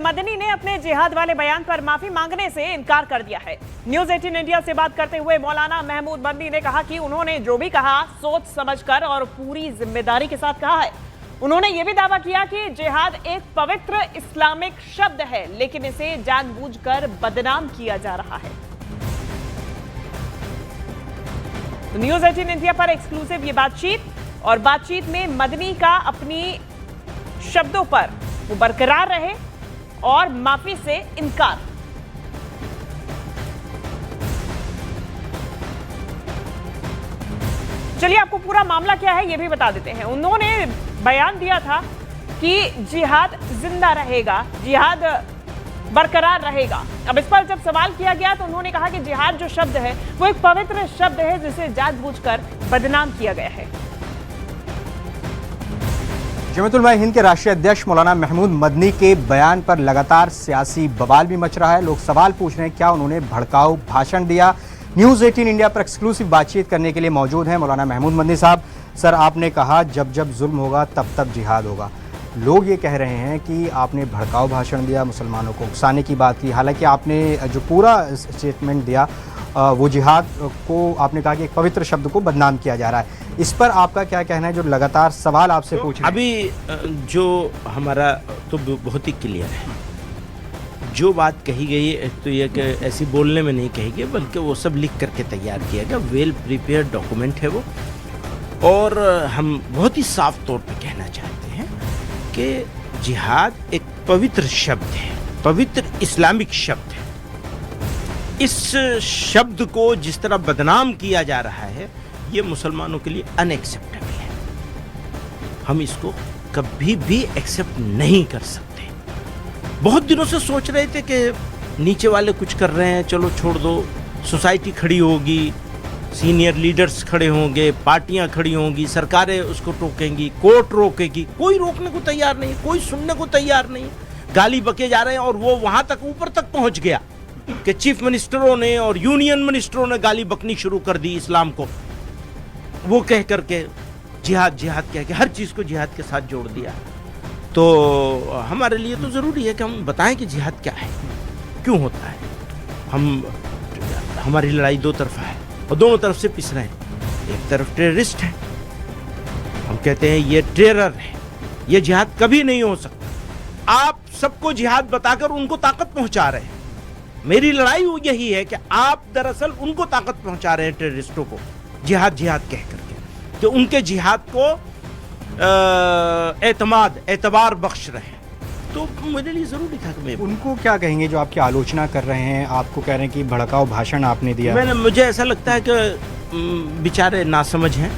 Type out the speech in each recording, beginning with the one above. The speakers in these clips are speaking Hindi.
मदनी ने अपने जिहाद वाले बयान पर माफी मांगने से इनकार कर दिया है। न्यूज 18 इंडिया से बात करते हुए मौलाना महमूद मदनी ने कहा कि उन्होंने जो भी कहा सोच समझकर और पूरी जिम्मेदारी के साथ कहा है। उन्होंने यह भी दावा किया कि जिहाद एक पवित्र इस्लामिक शब्द है, लेकिन इसे जानबूझकर बदनाम किया जा रहा है। तो न्यूज 18 इंडिया पर एक्सक्लूसिव ये बातचीत में मदनी का अपनी शब्दों पर वो बरकरार रहे और माफी से इनकार। चलिए आपको पूरा मामला क्या है ये भी बता देते हैं। उन्होंने बयान दिया था कि जिहाद जिंदा रहेगा, जिहाद बरकरार रहेगा। अब इस पर जब सवाल किया गया तो उन्होंने कहा कि जिहाद जो शब्द है वो एक पवित्र शब्द है जिसे जानबूझकर बदनाम किया गया है। जमात-उल-उलमा हिंद के राष्ट्रीय अध्यक्ष मौलाना महमूद मदनी के बयान पर लगातार सियासी बवाल भी मच रहा है। लोग सवाल पूछ रहे हैं क्या उन्होंने भड़काऊ भाषण दिया। न्यूज़ 18 इंडिया पर एक्सक्लूसिव बातचीत करने के लिए मौजूद हैं मौलाना महमूद मदनी साहब। सर, आपने कहा जब जब जुल्म होगा तब तब जिहाद होगा। लोग ये कह रहे हैं कि आपने भड़काऊ भाषण दिया, मुसलमानों को उकसाने की बात की। हालांकि आपने जो पूरा स्टेटमेंट दिया वो जिहाद को आपने कहा कि एक पवित्र शब्द को बदनाम किया जा रहा है। इस पर आपका क्या कहना है जो लगातार सवाल आपसे पूछ रहे हैं? अभी जो हमारा तो बहुत ही क्लियर है, जो बात कही गई है तो ये कि ऐसी बोलने में नहीं कही गई, बल्कि वो सब लिख करके तैयार किया गया। वेल प्रिपेयर्ड डॉक्यूमेंट है वो। और हम बहुत ही साफ तौर पे कहना चाहते हैं कि जिहाद एक पवित्र शब्द है, पवित्र इस्लामिक शब्द है। इस शब्द को जिस तरह बदनाम किया जा रहा है ये मुसलमानों के लिए अनएक्सेप्टेबल है। हम इसको कभी भी एक्सेप्ट नहीं कर सकते। बहुत दिनों से सोच रहे थे कि नीचे वाले कुछ कर रहे हैं, चलो छोड़ दो, सोसाइटी खड़ी होगी, सीनियर लीडर्स खड़े होंगे, पार्टियां खड़ी होंगी, सरकारें उसको रोकेंगी, कोर्ट रोकेगी। कोई रोकने को तैयार नहीं, कोई सुनने को तैयार नहीं। गाली बके जा रहे हैं और वो वहां तक ऊपर तक पहुंच गया कि चीफ मिनिस्टरों ने और यूनियन मिनिस्टरों ने गाली बकनी शुरू कर दी इस्लाम को। वो कह करके जिहाद जिहाद कह के हर चीज को जिहाद के साथ जोड़ दिया। तो हमारे लिए तो जरूरी है कि हम बताएं कि जिहाद क्या है, क्यों होता है। हमारी लड़ाई दो तरफा है और दोनों तरफ से पिस रहे हैं। एक तरफ टेररिस्ट है, हम कहते हैं ये टेरर है, ये जिहाद कभी नहीं हो सकता। आप सबको जिहाद बताकर उनको ताकत पहुंचा रहे हैं। मेरी लड़ाई यही है कि आप दरअसल उनको ताकत पहुंचा रहे हैं, टेररिस्टों को, जिहाद जिहाद कह करके, तो उनके जिहाद को एतबार बख्श रहे हैं। तो मेरे लिए जरूरी था कि मैं उनको क्या कहेंगे जो आपकी आलोचना कर रहे हैं, आपको कह रहे हैं कि भड़काऊ भाषण आपने दिया? मुझे ऐसा लगता है कि बेचारे नासमझ हैं।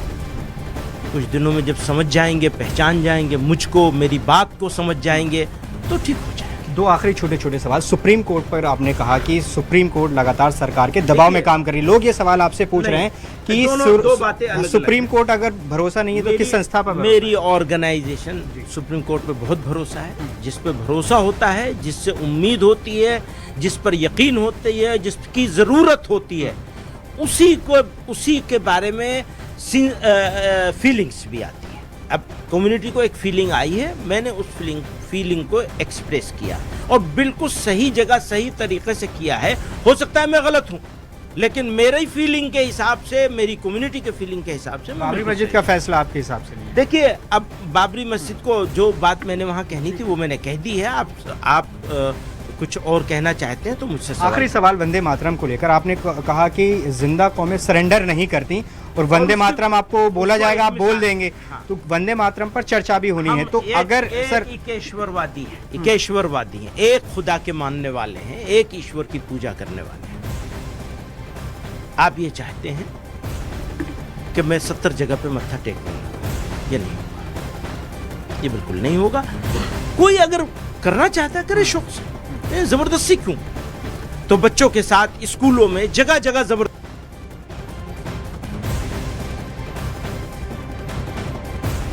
कुछ दिनों में जब समझ जाएंगे, पहचान जाएंगे मुझको, मेरी बात को समझ जाएंगे तो ठीक हो जाएगा। दो आखिरी छोटे छोटे सवाल। सुप्रीम कोर्ट पर आपने कहा कि सुप्रीम कोर्ट लगातार सरकार के दबाव में काम कर रही है। लोग ये सवाल आपसे पूछ रहे हैं कि सुप्रीम कोर्ट अगर भरोसा नहीं है तो किस संस्था पर? मेरी ऑर्गेनाइजेशन सुप्रीम कोर्ट पर बहुत भरोसा है। जिस पर भरोसा होता है, जिससे उम्मीद होती है, जिस पर यकीन होती है, जिसकी जरूरत होती है, उसी के बारे में फीलिंग्स भी आती है। अब कम्युनिटी को एक फीलिंग आई है, मैंने उस फीलिंग को एक्सप्रेस किया और बिल्कुल सही जगह सही तरीके से किया है। हो सकता है मैं गलत हूं, लेकिन मेरी फीलिंग के हिसाब से, मेरी कम्युनिटी के फीलिंग के हिसाब से बाबरी मस्जिद का फैसला आपके हिसाब से नहीं है? देखिए, अब बाबरी मस्जिद को जो बात मैंने वहां कहनी थी वो मैंने कह दी है। आप कुछ और कहना चाहते हैं तो मुझसे आखिरी सवाल वंदे मातरम को लेकर। आपने कहा कि जिंदा कौमें सरेंडर नहीं करती और वंदे मातरम आपको बोला जाएगा, आप बोल देंगे। हाँ। तो वंदे मातरम पर चर्चा भी होनी है। तो अगर सर इकेश्वरवादी है, इकेश्वरवादी है, एक खुदा के मानने वाले हैं, एक ईश्वर की पूजा करने वाले हैं। आप ये चाहते हैं कि मैं 70 जगह पे मत्था टेक दूंगा, ये नहीं होगा, ये बिल्कुल नहीं होगा। कोई अगर करना चाहता है करे शौक से, जबरदस्ती क्यों? तो बच्चों के साथ स्कूलों में जगह जगह जबरदस्ती